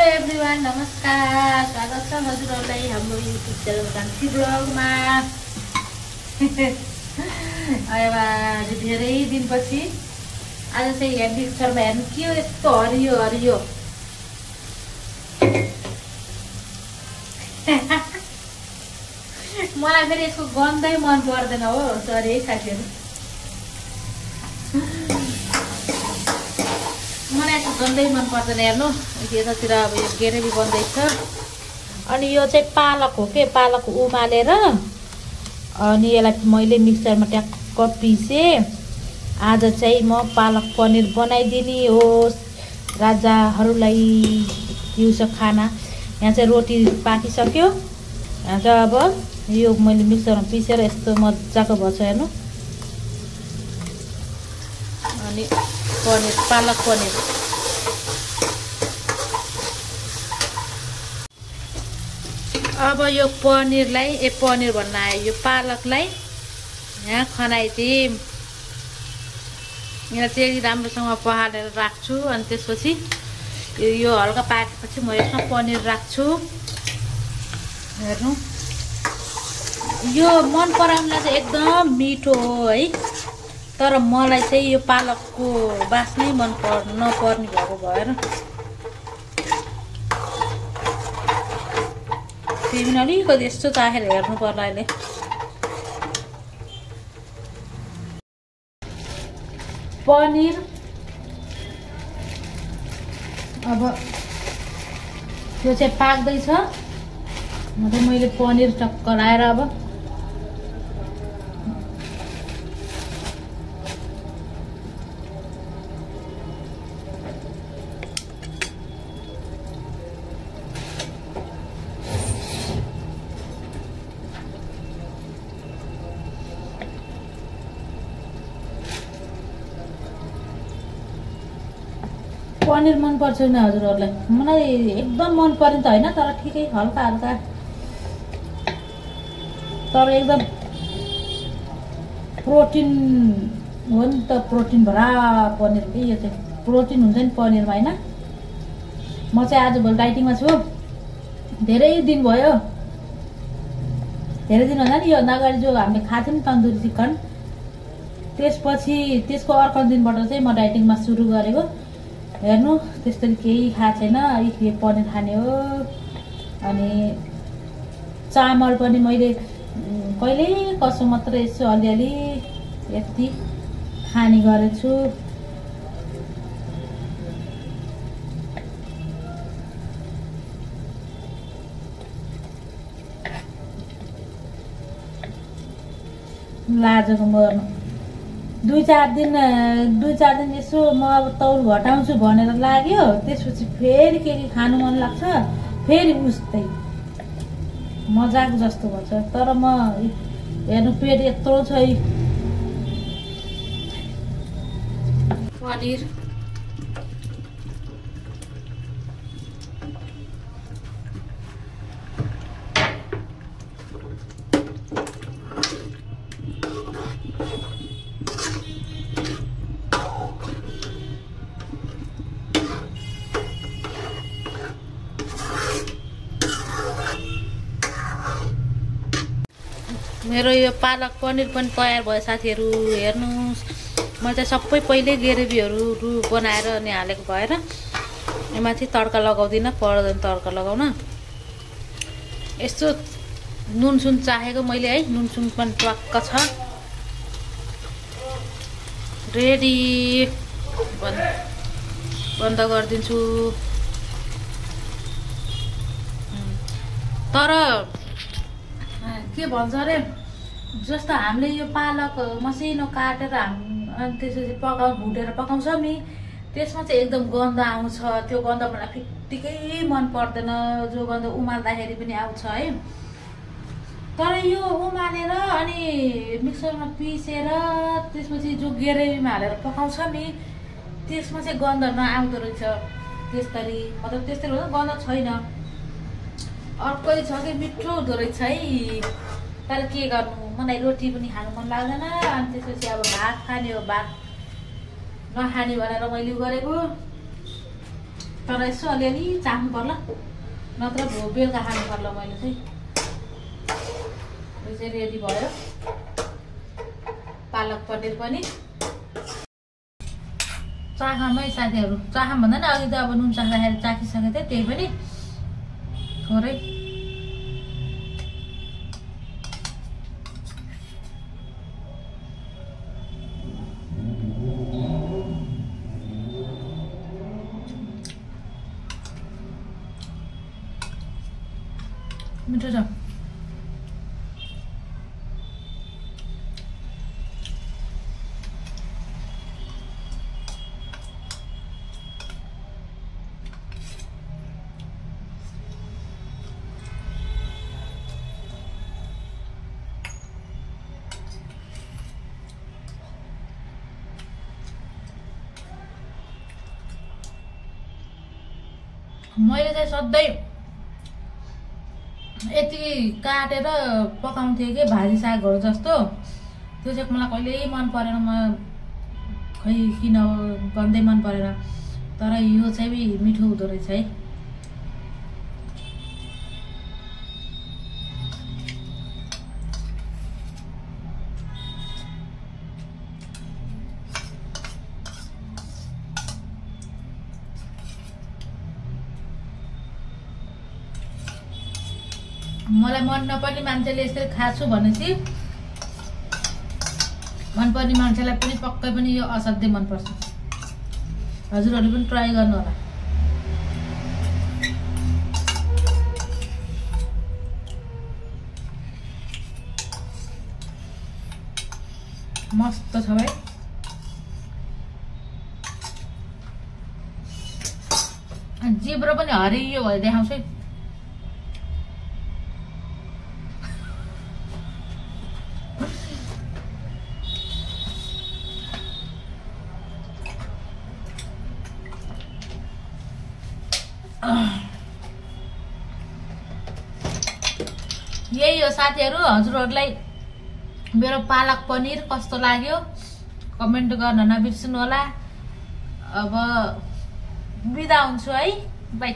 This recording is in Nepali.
हेलो एभ्रिवान, नमस्कार, स्वागत छ हजुरहरूलाई हाम्रो युट्युब च्यानल कान्छी ब्लगमा। आज धेरै दिनपछि आज चाहिँ यहाँ मिक्सरमा हेर्नु के हो यस्तो हरियो हरियो। मलाई फेरि यसको गन्धै मन पर्दैन हो, सरी है साथीहरू। मलाई यसको गन्धै मन पर्दैन। हेर्नु यतातिर अब यो ग्रेभी बन्दैछ। अनि यो चाहिँ पालक हो के, पालक उमालेर अनि यसलाई मैले मिक्सरमा ट्याक्क पिसेँ। आज चाहिँ म पालक पनिर बनाइदिने हो राजाहरूलाई दिउँसो खाना। यहाँ चाहिँ रोटी पाकिसक्यो। यहाँ चाहिँ अब यो मैले मिक्सरमा पिसेर यस्तो मजाको भएछ हेर्नु। अनि पनिर, पालक पनिर। अब यो पनिरलाई पनिर भन्न आयो, यो पालकलाई यहाँ खनाइदिउँ। यहाँ चाहिँ राम्रोसँग पहालेर राख्छु। अनि त्यसपछि यो हल्का पाकेपछि म यसमा पनिर राख्छु। हेर्नु यो मन पराउनुलाई चाहिँ एकदम मिठो हो है, तर मलाई चाहिँ यो पालकको बास्नै नपर्ने भएको भएर त्यही पनि अलिकति यस्तो चाखेर हेर्नु पर्ला अहिले। पनिर अब यो चाहिँ पाक्दैछ। मैले पनिर टक्क लाएर अब पनिर मन पर्छ नि हजुरहरूलाई? मलाई एकदम मन पर्ने त होइन, तर ठिकै हल्का हल्का। तर एकदम प्रोटिन हो नि त, प्रोटिन भरा पनिर के। यो चाहिँ प्रोटिन हुन्छ नि पनिरमा होइन। म चाहिँ आजभोलि डाइटिङमा छु। धेरै दिन भयो, धेरै दिन भन्दा नि यो अगाडि जो हामीले खाएको थियौँ नि तन्दुरी चिकन, त्यसपछि त्यसको अर्को दिनबाट चाहिँ म डाइटिङमा सुरु गरेको। हेर्नु त्यस्तरी केही खाएको छैन, यो पनिर खाने हो। अनि चामल पनि मैले कहिल्यै कसो मात्रै यसो अलिअलि यति खाने गरेछु। लाजको मर्नु। दुई चार दिन यसो म अब तौल घटाउँछु भनेर लाग्यो। त्यसपछि फेरि के खानु मन लाग्छ, फेरि उस्तै मजाक जस्तो भन्छ। तर म हेर्नु पेट यत्रो छ। पनिर मेरो यो पालक पनिर पनि तयार भयो साथीहरू। हेर्नुहोस् म चाहिँ सबै पहिल्यै ग्रेभीहरू बनाएर अनि हालेको भएर माथि तड्का लगाउँदिनँ, पर्दैन तड्का लगाउन। यस्तो नुनसुन चाहेको मैले है, नुनसुन पनि टक्क छ। रेडी, बन्द गरिदिन्छु। तर के भन्छ अरे, जस्तो हामीले यो पालक मसिनो काटेर अनि त्यसपछि भुटेर पकाउँछौँ नि, त्यसमा चाहिँ एकदम गन्ध आउँछ। त्यो गन्ध मलाई फिट्टिकै मन पर्दैन, जो गन्ध उमाल्दाखेरि पनि आउँछ है। तर यो उमालेर अनि मिक्सरमा पिसेर त्यसपछि जो ग्रेभीमा हालेर पकाउँछ नि, त्यसमा चाहिँ गन्ध नआउँदो रहेछ। त्यस्तरी मतलब त्यस्तरी हो, गन्ध छैन। अर्कै छ कि मिठो हुँदो रहेछ है। तर के गर्नु, मलाई रोटी पनि खानु मन लाग्दैन। अनि त्यसपछि अब भात खाने हो, भात नखाने भनेर मैले गरेको। तर यसो अलिअलि चाख्नु पर्ला, नत्र बेलुका खानु पर्ला। मैले चाहिँ यो चाहिँ रेडी भयो पालक पनिर पनि। चाखामै साथीहरू, चाखाम भन्दा नि अघि त अब नुन चाख्दाखेरि चाखिसकेको थिएँ, त्यही पनि थोरै। मिठो छ। मैले चाहिँ सधैँ यति काटेर पकाउँथेँ कि भाजी सागहरू जस्तो, त्यो चाहिँ मलाई कहिल्यै मन परेन। म खै किन भन्दै मन परेन, तर यो चाहिँ मिठो हुँदो रहेछ है। मलाई मन नपर्ने मान्छेले यसरी खाछु भनेपछि मनपर्ने मान्छेलाई पनि पक्कै पनि यो असाध्यै मनपर्छ। हजुरहरूले पनि ट्राई गर्नु होला। मस्त छ भाइ। जिब्रो पनि हरियो भएर देखाउँछ है। यही हो साथीहरू, हजुरहरूलाई मेरो पालक पनिर कस्तो लाग्यो कमेन्ट गर्न नबिर्सनु होला। अब बिदा हुन्छु है, बाइ।